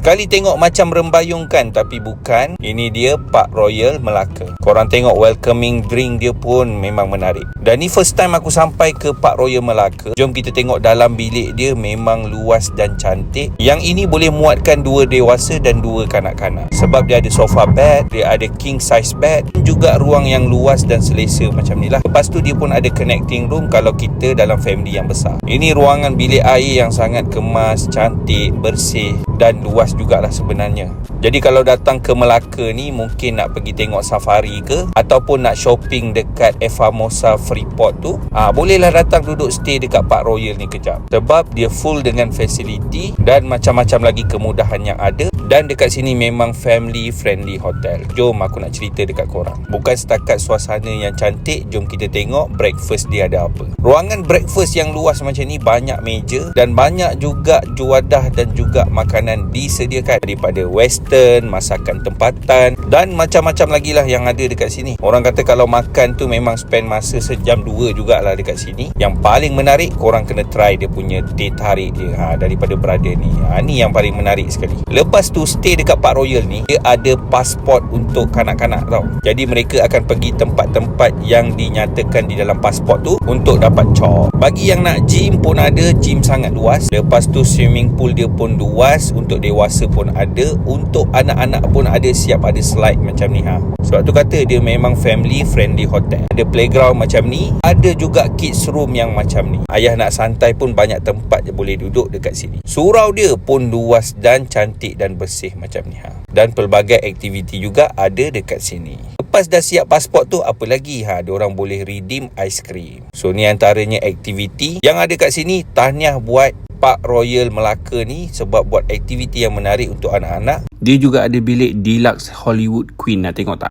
Sekali tengok macam rembayung kan, tapi bukan. Ini dia Park Royal Melaka. Korang tengok welcoming drink dia pun memang menarik. Dan ni first time aku sampai ke Park Royal Melaka. Jom kita tengok dalam bilik dia, memang luas dan cantik. Yang ini boleh muatkan 2 dewasa dan 2 kanak-kanak. Sebab dia ada sofa bed, dia ada king size bed, juga ruang yang luas dan selesa macam ni lah. Lepas tu dia pun ada connecting room kalau kita dalam family yang besar. Ini ruangan bilik air yang sangat kemas, cantik, bersih dan luas jugalah sebenarnya. Jadi kalau datang ke Melaka ni, mungkin nak pergi tengok safari ke, ataupun nak shopping dekat Famosa Freeport tu, bolehlah datang duduk stay dekat Park Royal ni kejap. Sebab dia full dengan facility dan macam-macam lagi kemudahan yang ada. Dan dekat sini memang family friendly hotel. Jom aku nak cerita dekat korang. Bukan setakat suasana yang cantik, jom kita tengok breakfast dia ada apa. Ruangan breakfast yang luas macam ni, banyak meja dan banyak juga juadah dan juga makanan disediakan. Daripada western, masakan tempatan dan macam-macam lagi lah yang ada dekat sini. Orang kata kalau makan tu memang spend masa sejam 2 jugalah dekat sini. Yang paling menarik, korang kena try dia punya teh tarik dia daripada brother ni. Ni yang paling menarik sekali. Lepas tu stay dekat Park Royal ni, dia ada pasport untuk kanak-kanak tau. Jadi mereka akan pergi tempat-tempat yang dinyatakan di dalam pasport tu untuk dapat cop. Bagi yang nak gym pun ada, gym sangat luas. Lepas tu swimming pool dia pun luas, untuk dewasa pun ada, untuk anak-anak pun ada, siap ada slide macam ni Sebab tu kata dia memang family friendly hotel. Ada playground macam ni, ada juga kids room yang macam ni. Ayah nak santai pun banyak tempat je boleh duduk dekat sini. Surau dia pun luas dan cantik dan bersih macam ni Dan pelbagai aktiviti juga ada dekat sini. Lepas dah siap pasport tu, apa lagi diorang boleh redeem aiskrim. So ni antaranya aktiviti yang ada kat sini. Tahniah buat Park Royal Melaka ni sebab buat aktiviti yang menarik untuk anak-anak. Dia juga ada bilik deluxe Hollywood Queen, nak tengok tak?